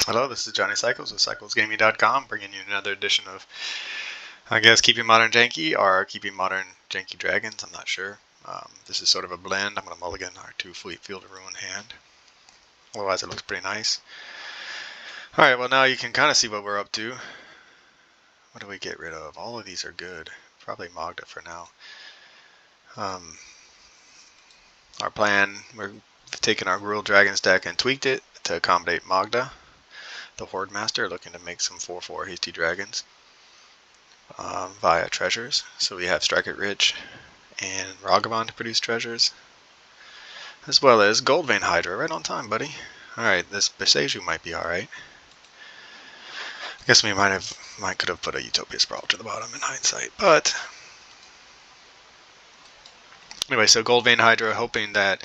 Hello, this is Johnny Cycles with CyclesGaming.com, bringing you another edition of, I guess, Keeping Modern Janky or Keeping Modern Janky Dragons. I'm not sure. This is sort of a blend. I'm going to mulligan our 2 Fleet Field of Ruin hand. Otherwise, it looks pretty nice. Alright, well, now you can kind of see what we're up to. What do we get rid of? All of these are good. Probably Magda for now. Our plan, we're taking our Gruul Dragons deck and tweaked it to accommodate Magda, the Hoardmaster, looking to make some 4/4 hasty dragons via treasures. So we have Strike It Rich and Ragavan to produce treasures, as well as Goldvein Hydra. Right on time, buddy. Alright, this Beseju might be alright. I guess we could have put a Utopia Sprawl to the bottom in hindsight, but anyway, so Goldvein Hydra, hoping that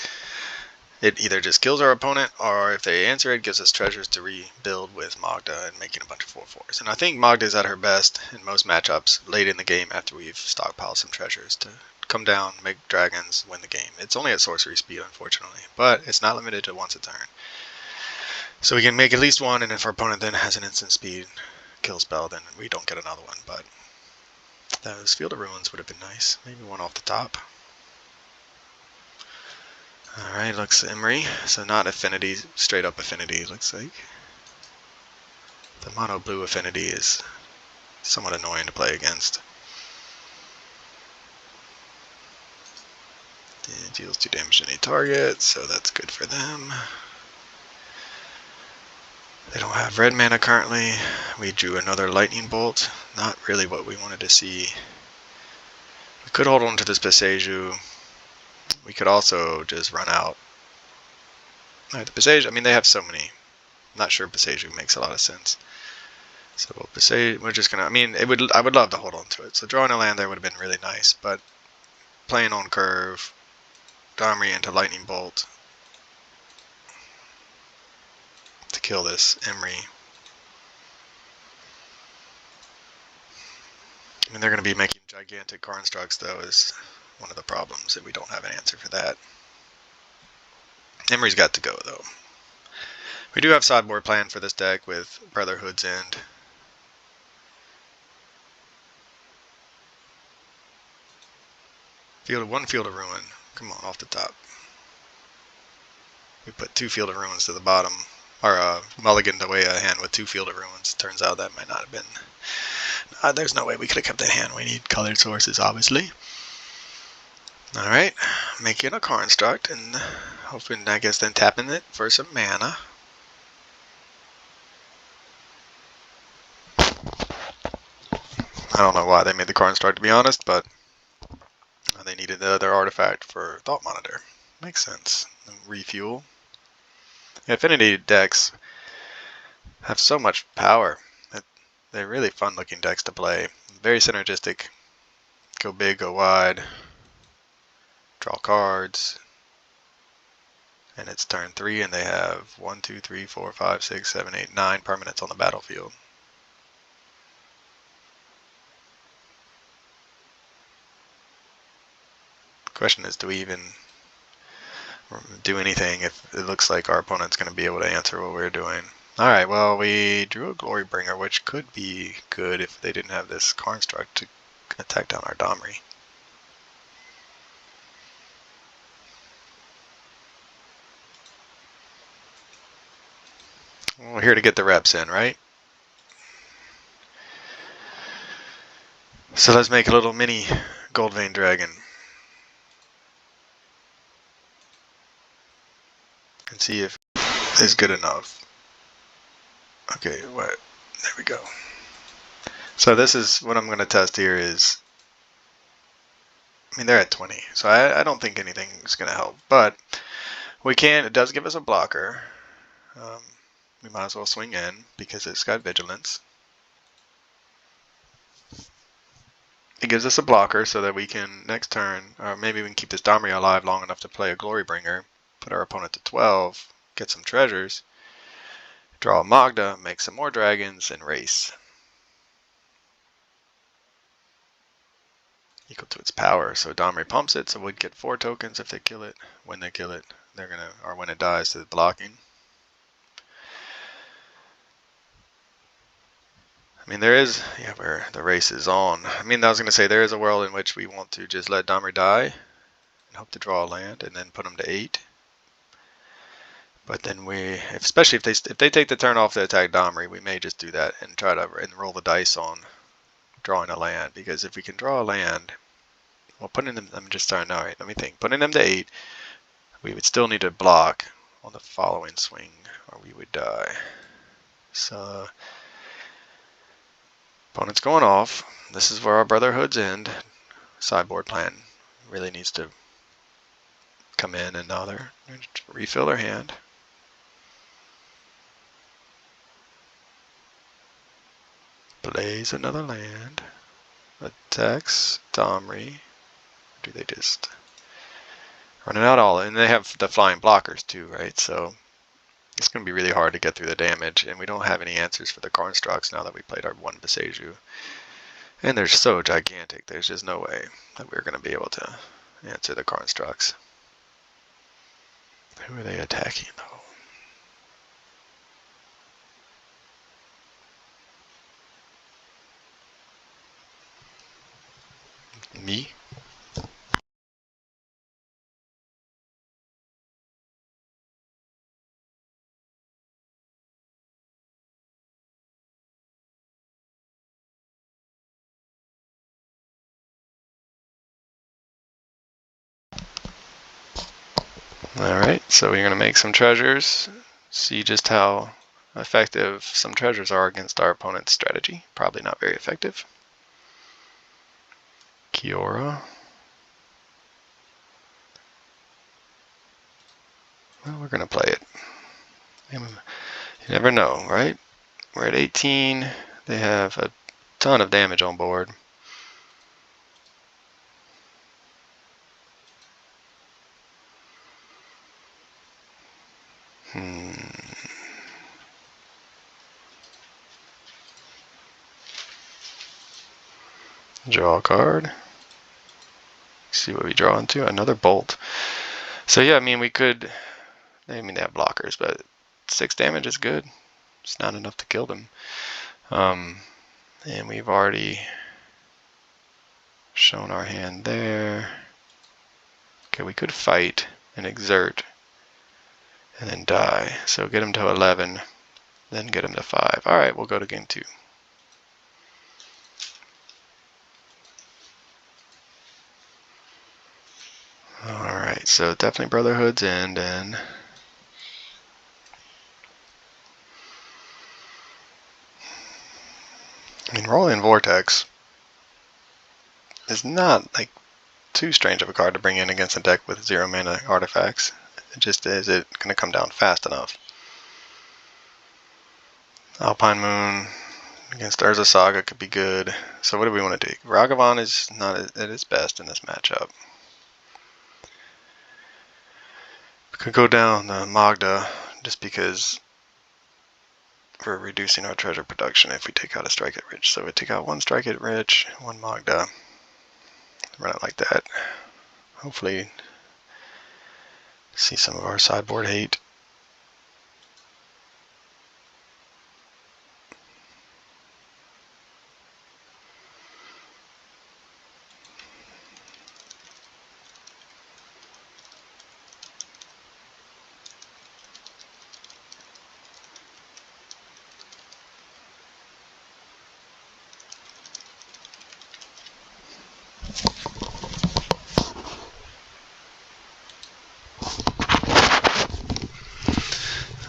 it either just kills our opponent, or if they answer it, gives us treasures to rebuild with Magda and making a bunch of 4/4s. And I think Magda is at her best in most matchups late in the game after we've stockpiled some treasures to come down, make dragons, win the game. It's only at sorcery speed, unfortunately, but it's not limited to once a turn. So we can make at least one, and if our opponent then has an instant speed kill spell, then we don't get another one. But those Field of Ruins would have been nice. Maybe one off the top. Alright, looks Emery, so not Affinity, straight up Affinity, looks like. The mono blue Affinity is somewhat annoying to play against. It deals 2 damage to any target, so that's good for them. They don't have red mana currently. We drew another lightning bolt, not really what we wanted to see. We could hold on to this Beseju. We could also just run out. Alright, the Beseju, I mean, they have so many. I'm not sure Beseju makes a lot of sense. So Beseju, we're just gonna, I mean, I would love to hold on to it. So drawing a land there would have been really nice, but playing on curve, Domri into lightning bolt to kill this Emery. I mean, they're going to be making gigantic constructs, though, is one of the problems, and we don't have an answer for that. Emery's got to go, though. We do have sideboard plan for this deck with Brotherhood's End. One Field of Ruin. Come on, off the top. We put 2 Field of Ruins to the bottom. Or mulliganed away a hand with 2 Field of Ruins. Turns out that might not have been... there's no way we could have kept that hand. We need colored sources, obviously. Alright, making a construct and hoping, I guess, then tapping it for some mana. I don't know why they made the construct, to be honest, but they needed the other artifact for Thought Monitor. Makes sense. Refuel. Affinity decks have so much power. They're really fun looking decks to play. Very synergistic. Go big, go wide. Draw cards. And it's turn 3 and they have 1, 2, 3, 4, 5, 6, 7, 8, 9 permanents on the battlefield. The question is, do we even do anything if it looks like our opponent's going to be able to answer what we're doing? Alright, well, we drew a Glorybringer, which could be good if they didn't have this construct to attack down our Domri. We're here to get the reps in, right? So let's make a little mini Goldvein Dragon. And see if it's good enough. Okay, what? There we go. So this is what I'm going to test here is, I mean, they're at 20, so I don't think anything's going to help, but we can, it does give us a blocker. We might as well swing in because it's got vigilance. It gives us a blocker so that we can, next turn, or maybe we can keep this Domri alive long enough to play a Glorybringer, put our opponent to 12, get some treasures, draw a Magda, make some more dragons, and race. Equal to its power. So Domri pumps it, so we'd get 4 tokens if they kill it. When they kill it, they're gonna, or when it dies, to the blocking. I mean, there is, yeah, where the race is on. I mean, I was going to say there is a world in which we want to just let Domri die and hope to draw a land and then put him to 8. But then especially if they take the turn off to attack Domri, we may just do that and try to roll the dice on drawing a land. Because if we can draw a land, well, putting them, I'm just starting, all right, let me think. Putting them to 8, we would still need to block on the following swing or we would die. So, opponent's going off. This is where our brotherhoods end. Sideboard plan really needs to come in, and now they're refill their hand. Plays another land. Attacks Domri. Do they just running out all? And they have the flying blockers too, right? So it's going to be really hard to get through the damage, and we don't have any answers for the constructs now that we played our one Beseju. And they're so gigantic, there's just no way that we're going to be able to answer the constructs. Who are they attacking though? Me? Alright, so we're going to make some treasures, see just how effective some treasures are against our opponent's strategy. Probably not very effective. Kiora. Well, we're going to play it. You never know, right? We're at 18. They have a ton of damage on board. Draw a card. See what we draw into. Another bolt. So yeah, I mean we could. I mean they have blockers, but 6 damage is good. It's not enough to kill them. And we've already shown our hand there. Okay, we could fight and exert and then die. So get him to 11, then get him to 5. Alright, we'll go to game 2. Alright, so definitely Brotherhood's End, and I mean Rolling Vortex is not like too strange of a card to bring in against a deck with 0 mana artifacts. It just is it going to come down fast enough. Alpine Moon against Urza Saga could be good. So what do we want to do? Ragavan is not at its best in this matchup. We could go down Magda just because we're reducing our treasure production if we take out a Strike it Rich. So we take out 1 Strike it Rich, 1 Magda. Run it like that. Hopefully see some of our sideboard hate.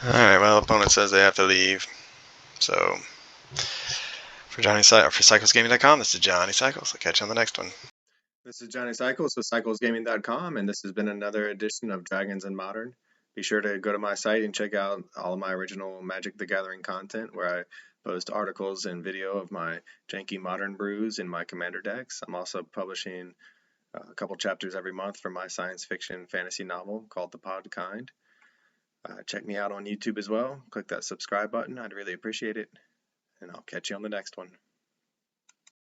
Alright, well, opponent says they have to leave. So, for CyclesGaming.com, this is Johnny Cycles. I'll catch you on the next one. This is Johnny Cycles with CyclesGaming.com, and this has been another edition of Dragons and Modern. Be sure to go to my site and check out all of my original Magic the Gathering content, where I post articles and video of my janky modern brews in my commander decks. I'm also publishing a couple chapters every month for my science fiction fantasy novel called The Pod Kind. Check me out on YouTube as well. Click that subscribe button. I'd really appreciate it. And I'll catch you on the next one.